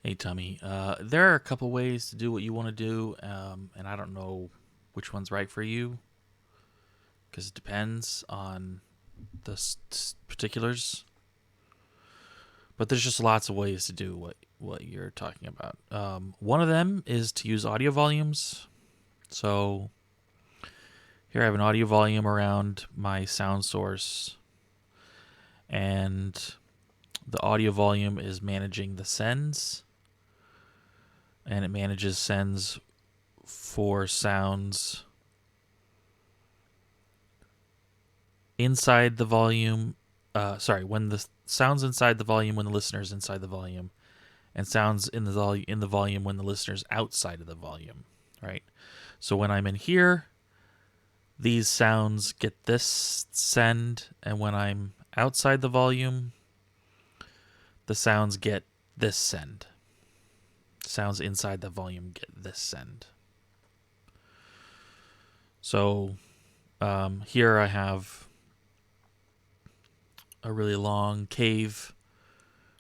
Hey, Tommy. There are a couple ways to do what you want to do, and I don't know which one's right for you because it depends on the particulars. But there's just lots of ways to do what you're talking about. One of them is to use audio volumes. So here I have an audio volume around my sound source, and the audio volume is managing the sends, and it manages sends for sounds inside the volume. When the sounds inside the volume when the listener's inside the volume, and sounds in the volume when the listener's outside of the volume. Right. So when I'm in here, these sounds get this send, and when I'm outside the volume, the sounds get this send. Sounds inside the volume get this send. So here I have a really long cave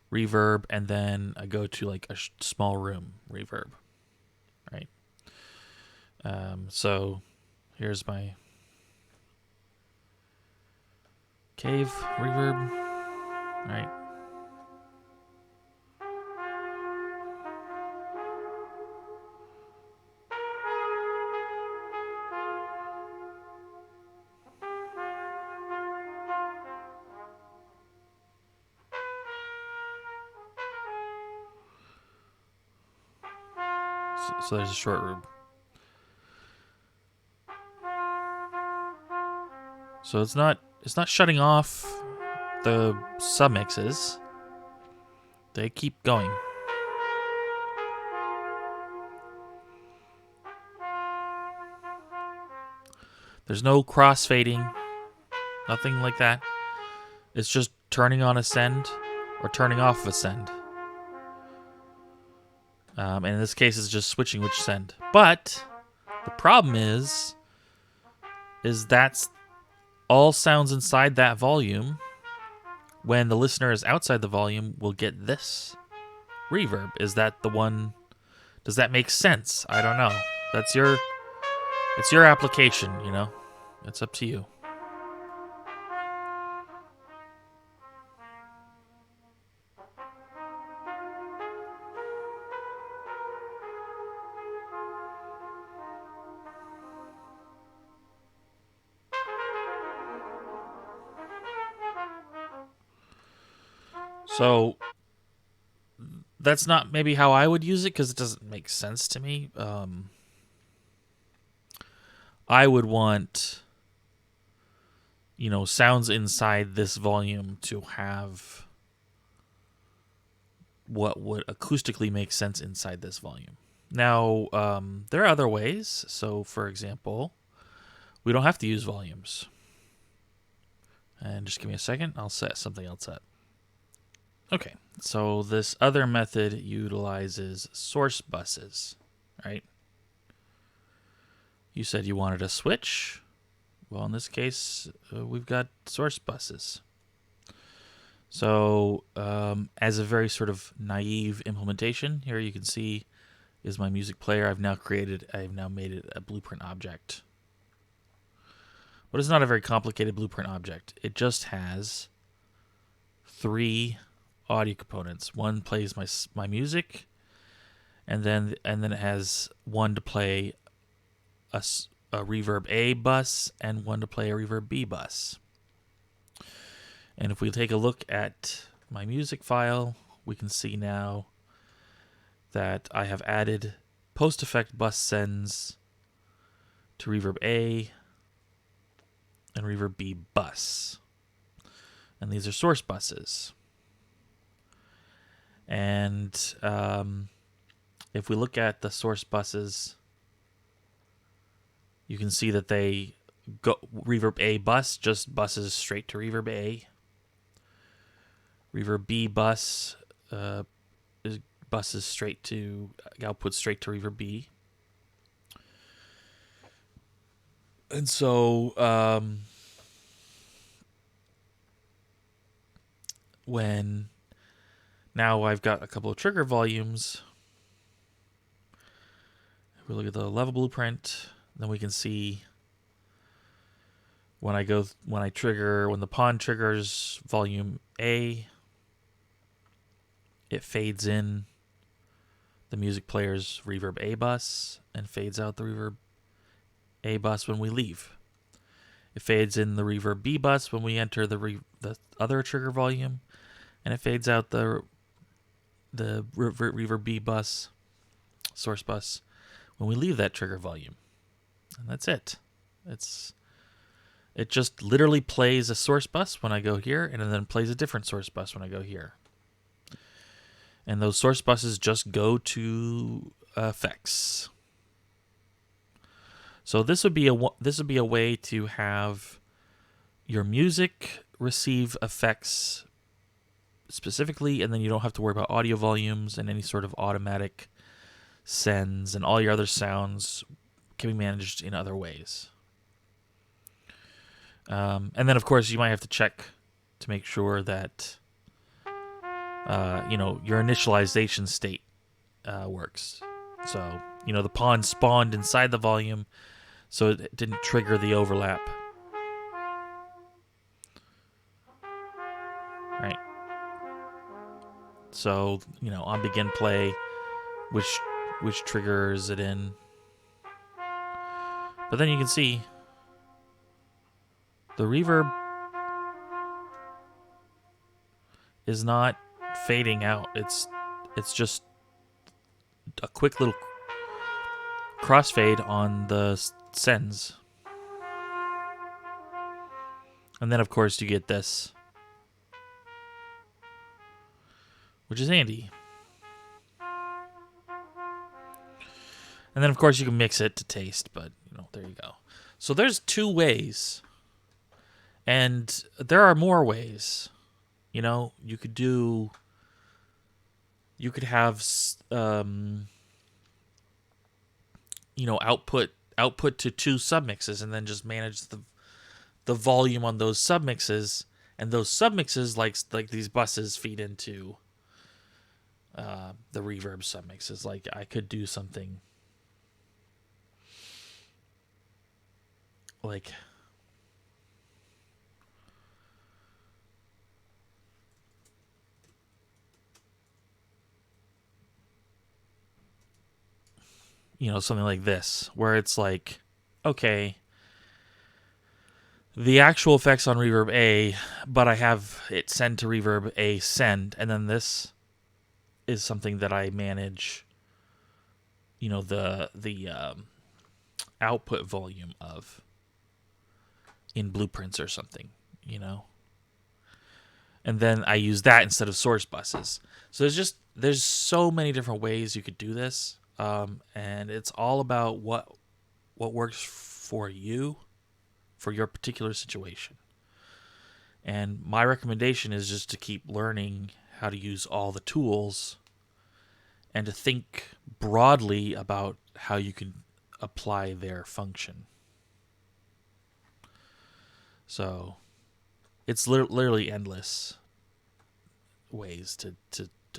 reverb, and then I go to like a small room reverb, right? So here's my cave reverb, right? So there's a short room. So it's not shutting off the submixes. They keep going. There's no crossfading, nothing like that. It's just turning on a send or turning off a send. And in this case, it's just switching which send. But the problem is that's all sounds inside that volume. When the listener is outside the volume, will get this reverb. Is that the one? Does that make sense? I don't know. It's your application, you know. It's up to you. So that's not maybe how I would use it because it doesn't make sense to me. I would want, sounds inside this volume to have what would acoustically make sense inside this volume. Now, there are other ways. So, for example, we don't have to use volumes. And just give me a second. I'll set something else up. Okay, so this other method utilizes source buses, right? You said you wanted a switch. Well, in this case, we've got source buses. So, as a very sort of naive implementation, here you can see is my music player. I've now made it a blueprint object. But it's not a very complicated blueprint object. It just has 3 audio components. One plays my music, and then it has one to play a reverb A bus and one to play a reverb B bus. And if we take a look at my music file, we can see now that I have added post effect bus sends to reverb A and reverb B bus. And these are source buses. And if we look at the source buses, you can see that they go reverb A bus just buses straight to reverb A. Reverb B bus buses straight to output straight to reverb B. And so Now I've got a couple of trigger volumes. If we look at the level blueprint, then we can see when the pawn triggers volume A, it fades in the music player's reverb A bus and fades out the reverb A bus when we leave. It fades in the reverb B bus when we enter the other trigger volume, and it fades out the reverb B bus, source bus, when we leave that trigger volume. And that's it. It just literally plays a source bus when I go here, and then plays a different source bus when I go here. And those source buses just go to effects. So this would be a way to have your music receive effects specifically, and then you don't have to worry about audio volumes and any sort of automatic sends, and all your other sounds can be managed in other ways. And then, of course, you might have to check to make sure that your initialization state works. So, the pawn spawned inside the volume, so it didn't trigger the overlap. Right. So, on begin play, which trigger is it in? But then you can see the reverb is not fading out. It's just a quick little crossfade on the sends. And then, of course, you get this, which is handy. And then, of course, you can mix it to taste, but, there you go. So there's 2 ways. And there are more ways. You could have, output to 2 submixes, and then just manage the volume on those submixes, and those submixes, like these buses, feed into the reverb submixes. Like, I could do something like something like this, where it's like, okay, the actual effects on reverb A, but I have it send to reverb A send, and then this is something that I manage, the output volume of in blueprints or something, and then I use that instead of source buses. So there's so many different ways you could do this, and it's all about what works for you, for your particular situation. And my recommendation is just to keep learning how to use all the tools and to think broadly about how you can apply their function. So it's literally endless ways to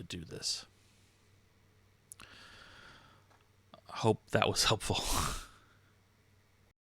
do this. Hope that was helpful.